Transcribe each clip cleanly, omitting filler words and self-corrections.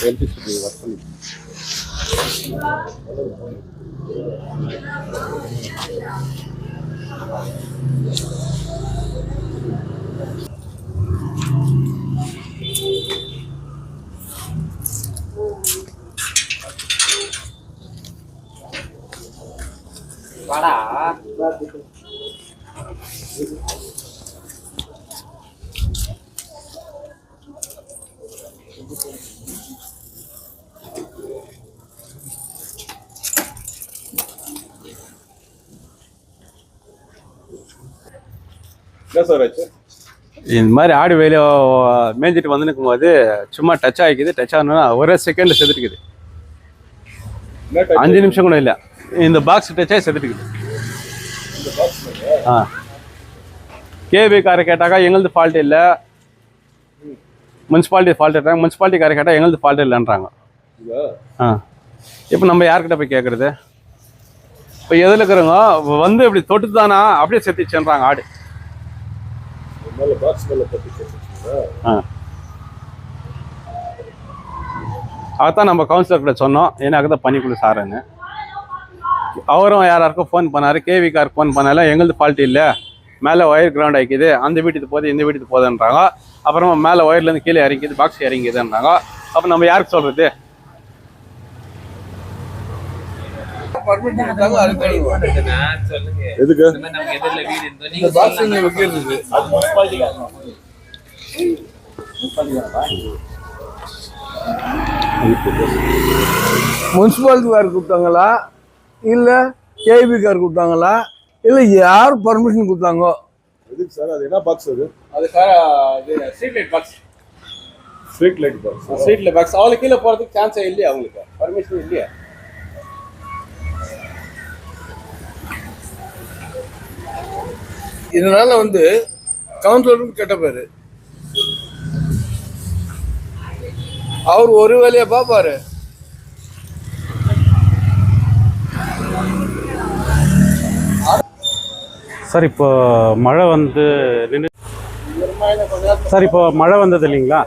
Electricity work பண்ணி வாடா என்ன சார் ஆச்சு? இந்த மாதிரி ஆடு வேலையை மேய்ஞ்சிட்டு வந்து நிற்கும் போது சும்மா டச் ஆகிக்குது. டச் ஆகணும்னா ஒரே செகண்டில் செத்துட்டுக்குது. 5 நிமிஷம் கூட இல்லை. இந்த பாக்ஸ் டச் ஆகி செத்துட்டுக்குது. ஆ கேபி காரை கேட்டாக்கா எங்களது ஃபால்ட் இல்லை, முனிசிபாலிட்டி ஃபால்ட் இருக்காங்க. முனிசிபாலிட்டி காரை கேட்டால் எங்களது ஃபால்ட் இல்லைன்றாங்க. ஆ இப்போ நம்ம யார்கிட்ட போய் கேட்குறது? இப்போ எதில் இருக்கிறவங்க வந்து இப்படி தொட்டு தானா அப்படியே செத்துச்சுன்றாங்க ஆடு. அதான் நம்ம கவுன்சிலர்கிட்ட சொன்னோம், எனக்கு தான் பண்ணி கொடு சாருன்னு. அவரும் யாராருக்கும் ஃபோன் பண்ணார். கேவி காருக்கு ஃபோன் பண்ணால எங்களது ஃபால்ட் இல்லை, மேலே ஒயர் கிரவுண்ட் ஆகிக்குது, அந்த வீட்டுக்கு போகுது இந்த வீட்டுக்கு போகுதுன்றாங்க. அப்புறமா மேலே ஒயர்லேருந்து கீழே இறங்கிது, பாக்ஸ் இறங்கிதுன்றாங்க. அப்போ நம்ம யாருக்கு சொல்கிறது? எதுக்கு முனிசிபாலிட்டி கார் கொடுத்தாங்களா இல்லை கேபி கார் கொடுத்தாங்களா இல்லை யார் பர்மிஷன் கொடுத்தாங்கோ? எதுக்கு சார்? அது என்ன பாக்ஸ் அது? அது இது street light box. Street light box. Street light box அவளுக்கு கீழே போகிறதுக்கு சான்ஸே இல்லையா? அவங்களுக்கு பர்மிஷன் இல்லையா? இதனால கவுன்சிலருக்கு கெட்ட பேரு. அவர் ஒரு வேலையை பார்ப்பாரு. சார் இப்போ மழை வந்து நின்று சார் இப்போ மழை வந்தது இல்லைங்களா?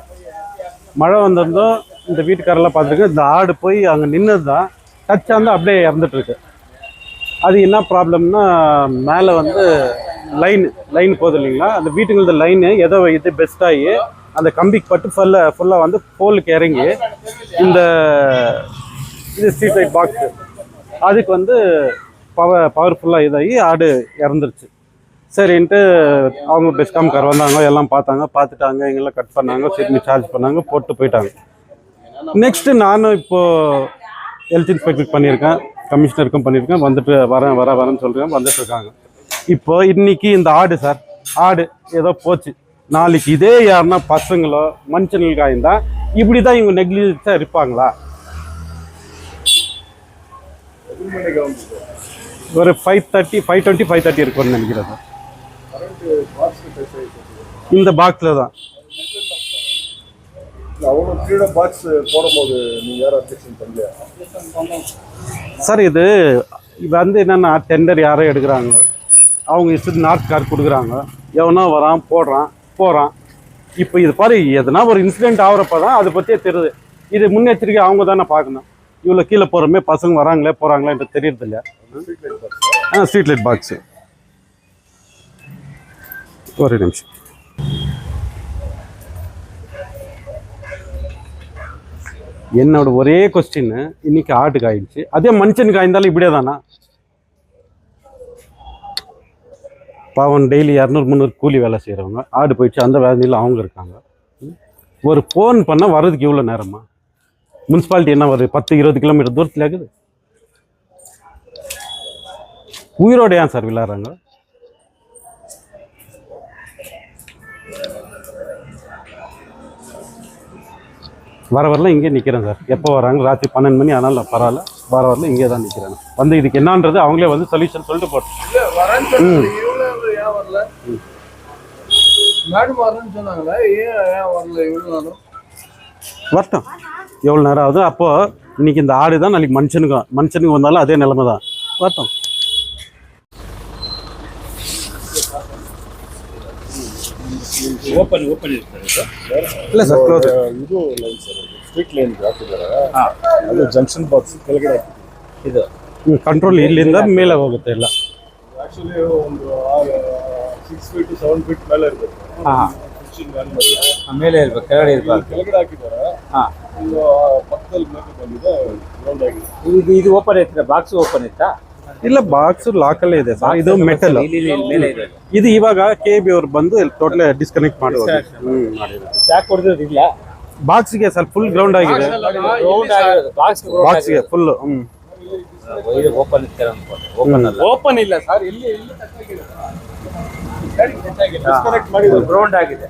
மழை வந்திருந்தோம் இந்த வீட்டுக்காரெல்லாம் பார்த்துருக்கு. இந்த ஆடு போய் அங்கே நின்னது தான் டச் ஆந்து அப்படியே இறந்துட்டுருக்கு. அது என்ன ப்ராப்ளம்னா, மேலே லைன் போகுது இல்லைங்களா? அந்த வீட்டுங்களது லைனு ஏதோ இது பெஸ்ட்டாகி அந்த கம்பிக்கு பட்டு ஃபுல்லாக வந்து போலுக்கு இறங்கி இந்த இது ஸ்ட்ரீட் லைட் பாக்ஸு அதுக்கு பவர்ஃபுல்லாக இதாகி ஆடு இறந்துருச்சு. சரின்ட்டு அவங்க பெஸ்காம்கார் வந்தாங்க, எல்லாம் பார்த்துட்டாங்க, எங்கெல்லாம் கட் பண்ணாங்க, திரும்பி சார்ஜ் பண்ணாங்க, போட்டு போயிட்டாங்க. நெக்ஸ்ட்டு நானும் இப்போது ஹெல்த் இன்ஸ்பெக்டர் பண்ணியிருக்கேன், கமிஷனருக்கும் பண்ணியிருக்கேன். வந்துட்டு வரேன்னு சொல்கிறேன், வந்துட்டுருக்காங்க. இப்போ இன்னைக்கு இந்த ஆடு ஏதோ போச்சு. நாளைக்கு இதே யாருன்னா பசங்களோ மனுஷங்களுக்கு ஆயிருந்தா இப்படி தான் இவங்க நெக்லிஜென்ஸாக இருப்பாங்களா? ஒரு 5:20 இருக்கும்னு நினைக்கிறேன். இந்த பாக்ஸில் தான் சார். இது வந்து என்னென்னா டெண்டர் யாரோ எடுக்கிறாங்க, அவங்க இஷ்டத்துக்கு நார்த் கார் கொடுக்குறாங்க, எவனோ வரான் போகிறான். இப்போ இது பாரு, எதனா ஒரு இன்சிடென்ட் ஆகிறப்ப தான் அதை பற்றியே தெரியுது. இது முன்னெச்சரிக்கை அவங்க தானே பார்க்கணும். இவ்வளோ கீழே போகிறோமே பசங்க வராங்களே போகிறாங்களேன்ட்டு தெரியறது இல்லையா? Street light box. ஒரு நிமிஷம். என்னோட ஒரே கொஸ்டின், இன்னைக்கு ஆட்டுக்கு ஆயிடுச்சு, அதே மனுஷனுக்கு ஆயிருந்தாலும் இப்படியே தானா? பாவம் டெய்லி 200-300 கூலி வேலை செய்கிறவங்க, ஆடு போயிடுச்சு, அந்த வேலையில் அவங்க இருக்காங்க. ஒரு ஃபோன் பண்ணால் வர்றதுக்கு இவ்வளோ நேரமா? முனிசிபாலிட்டி என்ன வருது 10-20 கிலோமீட்டர் தூரத்தில் இருக்குது. உயிரோட ஏன் சார் விளையாடுறாங்க? வரலாம் இங்கே நிற்கிறேன் சார். எப்போ வராங்க? ராத்திரி 12 மணி ஆனாலும் பரவாயில்ல, வரல இங்கே தான் நிற்கிறேன். வந்து இதுக்கு என்னன்றது அவங்களே வந்து சொல்யூஷன் சொல்லிட்டு போட்டோம். வரட்டும், எவ்வளோ நேரம் ஆகுது? அப்போது இன்னைக்கு இந்த ஆடு தான் நாளைக்கு மனுஷனுக்கு வந்தாலும் அதே நிலைமை தான். வரட்டும். ಓಪನ್ ಇರ್ತದೆ ಸರ್. ಇಲ್ಲ ಸರ್ ಕ್ಲೋಸ್. ಇದು ಲೈನ್ ಸರ್, ಸ್ಟ್ರೀಟ್ ಲೈನ್ ಹಾಕಿದ್ದಾರೆ. ಅದು ಜಂಕ್ಷನ್ ಬಾಕ್ಸ್ ಕೆಳಗಡೆ ಹಾಕಿದ್ದೀವಿ. ಇದು ಕಂಟ್ರೋಲ್ ಇಲ್ಲಿಂದ ಮೇಲೆ ಹೋಗುತ್ತೆ ಎಲ್ಲ. ಆಕ್ಚುಲಿ ಒಂದು 6 ಫೀಟ್ 7 ಫೀಟ್ ಮೇಲೆ ಇರಬೇಕು. ಮೇಲೆ ಇರ್ಬೇಕು, ಕೆಳಗಡೆ ಇರ್ಬಾರ್ದು. ಕೆಳಗಡೆ ಹಾಕಿದ್ದಾರೆ. ಇದು ಪಕ್ಕದಲ್ಲಿ ಮೇಲೆ ಬಂದಿದೆ, ಗ್ರೌಂಡ್ ಆಗಿದೆ. ಇದು ಓಪನ್ ಐತ್ರ, ಬಾಕ್ಸ್ ಓಪನ್ ಇತ್ತಾ? ಇಲ್ಲ, ಬಾಕ್ಸ್ ಲಾಕಲ್ಲೇ ಇದೆ ಸರ್. ಇದು ಮೆಟಲ್. ಮೇಲೆ ಇದೆ. ಇದು ಇವಾಗ KB ಅವ್ರು ಬಂದು ಟೋಟಲ್ ಡಿಸ್ಕನೆಕ್ಟ್ ಮಾಡಿ ಶಾಕ್ ಹೊಡೆದಿರೋದು ಇಲ್ಲ. ಬಾಕ್ಸ್ಗೆ ಸ್ವಲ್ಪ ಫುಲ್ ಗ್ರೌಂಡ್ ಆಗಿದೆ. ಬಾಕ್ಸ್ಗೆ ಫುಲ್. ಓಪನ್ ಇರ್ತಾರೆ ಅನ್ಕೊಂಡು. ಓಪನ್ ಅಲ್ಲ, ಓಪನ್ ಇಲ್ಲ ಸರ್. ಇಲ್ಲಿ ಡಿಸ್ಕನೆಕ್ಟ್ ಮಾಡಿದ್ರು, ಗ್ರೌಂಡ್ ಆಗಿದೆ.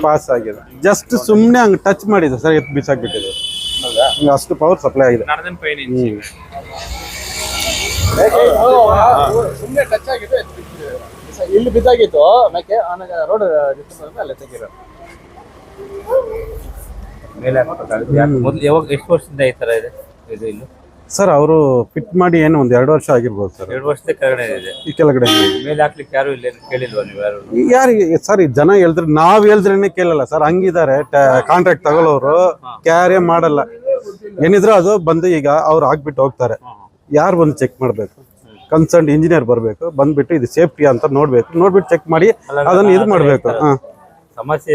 ಪಾಸ್ ಆಗಿದೆ. ಜಸ್ಟ್ ಸುಮ್ಮನೆ ಹಂಗೆ ಟಚ್ ಮಾಡಿದೆ ಸರ್, ಎತ್ತು ಬಿಸಾಕ್ಬಿಟ್ಟಿದೆ. ಅಷ್ಟು ಪವರ್ ಸಪ್ಲೈ ಆಗಿದೆ. ಸುಮ್ಮನೆ ಟಚ್ ಆಗಿದೆ, ಇಲ್ಲಿ ಬಿದ್ದಾಗಿತ್ತು. ಆಮೇಲೆ ರೋಡ್ ಅಲ್ಲೇ ತೆಗಿರೋ ಮೇಲೆ ಮೊದಲು ಯಾವಾಗ ಎಷ್ಟು ವರ್ಷದಿಂದ ಈ ತರ ಇದೆ ಇದು ಇಲ್ಲಿ ಸರ್? ಅವರು ಫಿಟ್ ಮಾಡಿ ಏನು ಒಂದು 2 ವರ್ಷ ಆಗಿರ್ಬೋದು ಸರ್. 2 ವರ್ಷದ ಕೆಳಗಡೆ ಇದೆ. ಈ ಕೆಳಗಡೆ ಮೇಲೆ ಹಾಕ್ಲಿಕ್ಕೆ ಯಾರು ಇಲ್ಲ ಕೇಳಿಲ್ವಾ ನೀವು? ಯಾರು ಯಾರಿಗೆ ಸರ್? ಈ ಜನ ಹೇಳಿದ್ರೆ ನಾವ್ ಹೇಳಿದ್ರೇನೆ ಕೇಳಲ್ಲ ಸರ್. ಹಂಗಿದ್ದಾರೆ ಕಾಂಟ್ರಾಕ್ಟ್ ತಗೊಳ್ಳೋರು, ಕ್ಯಾರೇ ಮಾಡಲ್ಲ. ಏನಿದ್ರು ಅದು ಬಂದು ಈಗ ಅವ್ರು ಹಾಕ್ಬಿಟ್ಟು ಹೋಗ್ತಾರೆ. ಯಾರು ಬಂದು ಚೆಕ್ ಮಾಡಬೇಕು? ಕನ್ಸರ್ನ್ ಇಂಜಿನಿಯರ್ ಬರಬೇಕು, ಬಂದ್ಬಿಟ್ಟು ಇದು ಸೇಫ್ಟಿ ಅಂತ ನೋಡ್ಬಿಟ್ಟು ಚೆಕ್ ಮಾಡಿ ಅದನ್ನ ಇದು ಮಾಡಬೇಕು. ಸಮಸ್ಯೆ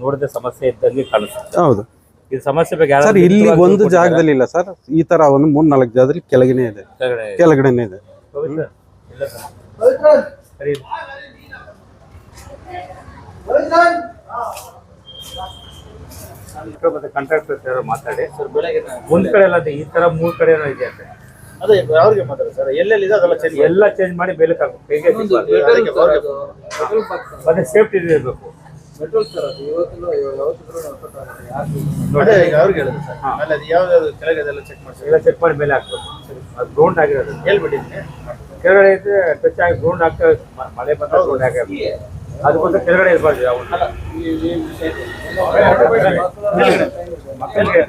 ನೋಡಿದ ಸಮಸ್ಯೆ ಇದ್ದಂಗೆ ಕಾಣಿಸುತ್ತೆ. ಹೌದು, ಇದು ಸಮಸ್ಯೆ ಬಗ್ಗೆ ಸರ್ ಇಲ್ಲಿ ಒಂದು ಜಾಗದಲ್ಲಿ ಇಲ್ಲ ಸರ್. ಈ ತರ ಒಂದು 3-4 ಜಾಗದಲ್ಲಿ ಕೆಳಗಡೆ ಇದೆ, ಕೆಳಗಡೆನೆ ಇದೆ. ಕಾಂಟ್ರಾಕ್ಟರ್ ಮಾತಾಡಿ ಒಂದ್ ಕಡೆ ಎಲ್ಲ ಈ ತರ 3 ಕಡೆ ಇದೆ ಅಂತ. ಅದೇ ಅವ್ರಿಗೆ ಮಾತಾಡಿ ಸರ್. ಎಲ್ಲೆಲ್ಲಿ ಇದೆ ಅದೆಲ್ಲ ಚೇಂಜ್ ಮಾಡಿ ಮೇಲೆ ಮತ್ತೆ ಸೇಫ್ಟಿ ಇರಬೇಕು. ಅವ್ರಿಗೆ ಹೇಳಿದ್ರು ಸರ್. ಆಮೇಲೆ ಅದು ಯಾವ್ದು ಕೆಳಗೆ ಅದೆಲ್ಲ ಚೆಕ್ ಮಾಡಿ ಎಲ್ಲ ಚೆಕ್ ಮಾಡಿ ಮೇಲೆ ಹಾಕ್ಬೇಕು. ಅದು ಗ್ರೌಂಡ್ ಆಗಿರೋದು ಹೇಳ್ಬಿಟ್ಟಿದ್ದೀನಿ. ಕೆಳಗಡೆ ಇದ್ರೆ ಟಚ್ ಆಗಿ ಗ್ರೌಂಡ್ ಹಾಕ್ತಾ ಮಳೆ ಬಂದ ಗ್ರೌಂಡ್ ಹಾಕಿ ಅದಕ್ಕೋಸ್ಕರ ಕೆಳಗಡೆ ಇರಬಾರ್ದು. ಯಾವ ಮಕ್ಕಳಿಗೆ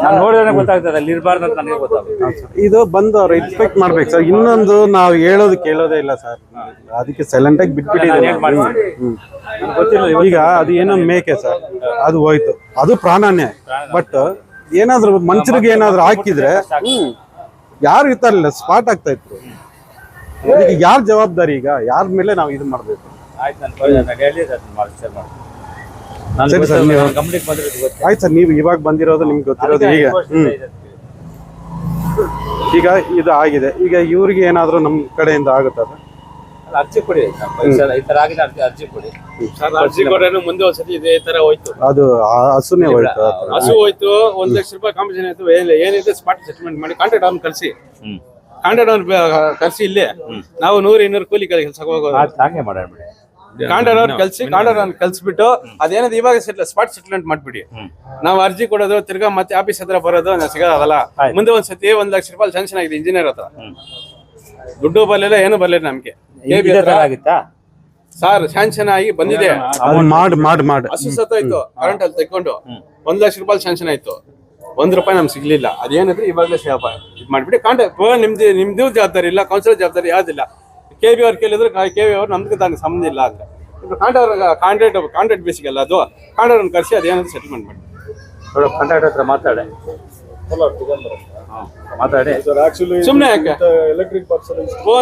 ನಾನು ನೋಡಿದ್ರೆ ಗೊತ್ತಾಗ್ತದೆ ಅಲ್ಲಿ ಇರಬಾರ್ದು ಅಂತ ನನಗೆ ಗೊತ್ತಾಗ್ತದೆ. ಇದು ಬಂದು ಅವ್ರು ಇನ್ಸ್ಪೆಕ್ಟ್ ಮಾಡ್ಬೇಕು ಸರ್. ಇನ್ನೊಂದು ನಾವು ಹೇಳೋದು ಕೇಳೋದೇ ಇಲ್ಲ ಸರ್. ಅದಕ್ಕೆ ಸೈಲೆಂಟ್ ಆಗಿ ಬಿಟ್ಬಿಟ್ಟಿದ್ದೀವಿ. ಈಗ ಅದು ಏನೋ ಮೇಕೆ ಸರ್, ಅದು ಹೋಯ್ತು, ಅದು ಪ್ರಾಣನೇ. ಬಟ್ ಏನಾದ್ರು ಮನುಷ್ಯರಿಗೆ ಏನಾದ್ರು ಹಾಕಿದ್ರೆ ಯಾರು ಇರ್ತಾರಲ್ಲ, ಸ್ಪಾಟ್ ಆಗ್ತಾ ಇತ್ತು. ಅದಕ್ಕೆ ಯಾರ ಜವಾಬ್ದಾರಿ? ಈಗ ಯಾರ ಮೇಲೆ ನಾವು ಇದು ಮಾಡ್ಬೇಕು? ಆಯ್ತು ಸರ್, ನೀವು ಇವಾಗ ಬಂದಿರೋದು ನಿಮ್ಗೆ ಗೊತ್ತಿರೋದು. ಈಗ ಇದು ಆಗಿದೆ. ಈಗ ಇವ್ರಿಗೆ ಏನಾದ್ರು ನಮ್ ಕಡೆಯಿಂದ ಆಗುತ್ತದ? ಅರ್ಜಿ ಕೊಡಿ, ಈ ತರ ಆಗಿದೆ ಅರ್ಜಿ ಕೊಡಿ. ಅರ್ಜಿ ಕೊಡೋನು ಮುಂದೆ ಒಂದ್ಸತಿ ಇದೇ ತರ ಹೋಯ್ತು. ಅದು ಹಸುನೇ ಹೋಯ್ತು, ಹಸು ಹೋಯ್ತು. 1 ಲಕ್ಷ ರೂಪಾಯಿ ಕಾಂಪಿಟೇಷನ್ ಆಯ್ತು. ಏನಿದೆ ಸ್ಪಾಟ್ ಸೆಟ್ಲ್ಮೆಂಟ್ ಮಾಡಿ ಕಾಂಟ್ರಾಕ್ಟ್ ಅವ್ನು ಕರ್ಸಿ ಇಲ್ಲಿ ನಾವು 100-200 ಕೂಲಿ ಕೆಲಸ ಹೋಗೋದು. ಹಂಗೆ ಮಾಡಬೇಡಿ. ಕಾಂಟ್ರಾಕ್ಟ್ ಅವ್ನು ಕಲ್ಸ್ಬಿಟ್ಟು ಅದೇನದು ಇವಾಗ ಸ್ಪಾಟ್ ಸೆಟ್ಲ್ಮೆಂಟ್ ಮಾಡ್ಬಿಡಿ. ನಾವು ಅರ್ಜಿ ಕೊಡೋದು ತಿರ್ಗಾ ಮತ್ತೆ ಆಫೀಸ್ ಹತ್ರ ಬರೋದು ಸಿಗೋದಲ್ಲ. ಮುಂದೆ ಒಂದ್ಸತಿ 1 ಲಕ್ಷ ರೂಪಾಯಿ ಸ್ಯಾಂಕ್ಷನ್ ಆಗಿದೆ ಇಂಜಿನಿಯರ್ ಹತ್ರ. ದುಡ್ಡು ಬರ್ಲಿಲ್ಲ, ಏನು ಬರ್ಲಿಲ್ಲ ನಮ್ಗೆ. ಸರ್ ಸ್ಯಾಂಕ್ಷನ್ ಆಗಿ ಬಂದಿದೆ. ಹಸು ಸತ್ತೋಯ್ತು, ಕರೆಂಟ್ ಅಲ್ಲಿ ತೆಕ್ಕೊಂಡು 1 ಲಕ್ಷ ರೂಪಾಯಿ ಸ್ಯಾಂಕ್ಷನ್ ಆಯ್ತು. 1 ರೂಪಾಯಿ ನಮ್ಗೆ ಸಿಗ್ಲಿಲ್ಲ. ಅದೇನಿದ್ರೆ ಇವಾಗಲೇ ಇದು ಮಾಡ್ಬಿಟ್ಟು ಕಾಂಟ್ರಾಕ್ಟ್ ನಿಮ್ದು ಜವಾಬ್ದಾರಿ ಇಲ್ಲ, ಕೌನ್ಸಿಲರ್ ಜವಾಬ್ದಾರಿ ಯಾವ್ದಿಲ್ಲ. KB ಅವ್ರು ಕೇಳಿದ್ರೆ KB ಅವ್ರು ನಮ್ಗೆ ತಾನು ಸಂಬಂಧ ಇಲ್ಲ ಅಂದ್ರೆ ಕಾಂಟ್ರಾಕ್ಟ್ ಬೇಸಿಗೆಲ್ಲ ಅದು ಕಾಂಟ್ರಾಕ್ಟ್ ಕರ್ಸಿ ಅದೇನಾದ್ರು ಸೆಟಲ್ಮೆಂಟ್ ಮಾಡಿ. ಕಾಂಟ್ರಾಕ್ಟರ್ ಹತ್ರ ಮಾತಾಡಿ ಸುಮ್ನೆ ಯಾಕೆ ಎಲೆಕ್ಟ್ರಿಕ್ ಬಾಕ್ಸ್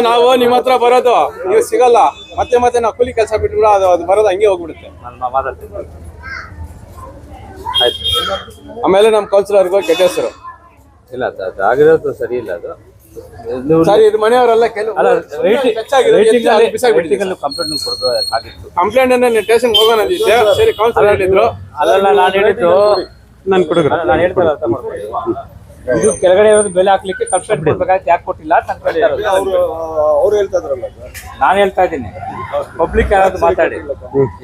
ನಾವು ನಿಮ್ಮ ಹತ್ರ ಬರೋದು ನೀವು ಸಿಗಲ್ಲ. ಮತ್ತೆ ನಾವು ಕೂಲಿ ಕೆಲಸ ಬಿಟ್ಬಿಡ ಅದು ಬರೋದು ಹಂಗೆ ಹೋಗ್ಬಿಡುತ್ತೆ. ನಾನು ಮಾತಾಡ್ತೀನಿ. ಆಯ್ತು. ಆಮೇಲೆ ನಮ್ಮ ಕೌನ್ಸಿಲರ್ಗೂ ಕೆಟ್ಟ ಹೆಸರು. ಇಲ್ಲ ಆಗಿರೋದು ಸರಿ ಇಲ್ಲ. ಅದು ಸರಿ, ಇದು ಮನೆಯವರೆಲ್ಲ ಕಂಪ್ಲೇಂಟ್ ಸ್ಟೇಷನ್ ಹೋಗೋಣ ಅಂದಿದ್ದೆ. ಸರಿ, ಕೌನ್ಸಿಲರ್ ಹೇಳಿದ್ರು. ಅದೆಲ್ಲ ನಾನು ಹೇಳಿದ್ದು ನಾನು ಕೊಡುಗರು ನಾನು ಹೇಳ್ತಾರೆ ಅರ್ಥ ಮಾಡ್ಕೊಳ್ಳಿ. ಇದು ಕೆಳಗಡೆ ಇರೋದು ಬೆಲೆ ಹಾಕ್ಲಿಕ್ಕೆ ಕಂಪ್ಲೇಂಟ್ ಕೊಡ್ಬೇಕಾದ್ರೆ ಯಾಕೆ ಕೊಟ್ಟಿಲ್ಲ ಅಂತ ಅವ್ರು ಹೇಳ್ತಾ ಇದ್ರಲ್ಲ. ನಾನು ಹೇಳ್ತಾ ಇದ್ದೀನಿ, ಪಬ್ಲಿಕ್ ಯಾರಾದ್ರು ಮಾತಾಡಿ.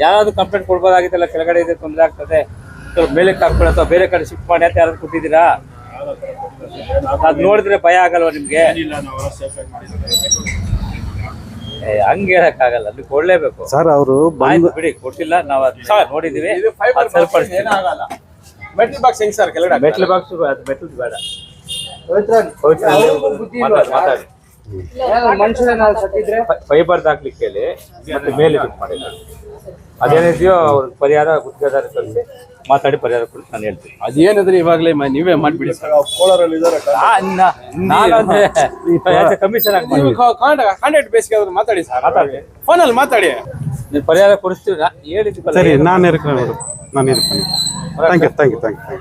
ಯಾರಾದ್ರು ಕಂಪ್ಲೇಂಟ್ ಕೊಡ್ಬೋದಾಗಿತ್ತಲ್ಲ, ಕೆಳಗಡೆ ಇದೆ ತೊಂದರೆ ಆಗ್ತದೆ, ಮೇಲೆ ಹಾಕ್ಬಿಡ ಅಥವಾ ಬೇರೆ ಕಡೆ ಶಿಫ್ಟ್ ಮಾಡಿ ಅಂತ ಯಾರಾದ್ರು ಕೊಟ್ಟಿದ್ದೀರಾ? ಅದ್ ನೋಡಿದ್ರೆ ಭಯ ಆಗಲ್ವಾ ನಿಮ್ಗೆ? ಹಂಗೆ ಹೇಳಕ್ ಆಗಲ್ಲ, ಅದು ಕೊಡ್ಲೇಬೇಕು ಸರ್. ಅವರು ಬಿಡಿ, ಕೊಟ್ಟಿಲ್ಲ, ನಾವು ನೋಡಿದೀವಿ. ಮೆಟಲ್ ಬಾಕ್ಸ್ ಹೆಂಗ್ ಸರ್ ಕೆಳಗಡೆ? ಮೆಟಲ್ ಬಾಕ್ಸ್ ಬೇಡ. ಮಾತಾಡಿ ಫೈಬರ್ ಹಾಕ್ಲಿಕ್ಕೆ ಹೇಳಿ ಮತ್ತೆ ಮೇಲೆ ಫಿಟ್ ಮಾಡಿದ್ದಾರೆ ಅದೇನಿದೆಯೋ ಅವ್ರಿಗೆ ಪರಿಹಾರ ಗುತ್ತಿಗೆದಾರ ಕಳಿಸಿ ಮಾತಾಡಿ ಪರಿಹಾರ ಕೊಡಿ ನಾನು ಹೇಳ್ತೀನಿ. ಅದೇನಿದ್ರೆ ಇವಾಗಲೇ ನೀವೇ ಮಾಡ್ಬಿಡಿ ಸರ್. ಕಮಿಷನ್ ಕಾಂಟ್ಯಾಕ್ಟ್ ಬೇಸಿಗೆ ಆದ್ರೆ ಮಾತಾಡಿ ಸರ್, ಮಾತಾಡಿ ಫೋನಲ್ಲಿ ಮಾತಾಡಿ. ನೀವು ಪರಿಹಾರ ಕೊಡಿಸ್ತೀವಿ ಹೇಳಿದ್ವಿ. ಸರಿ, ನಾನು ಇರ್ತೀನಿ. Thank you.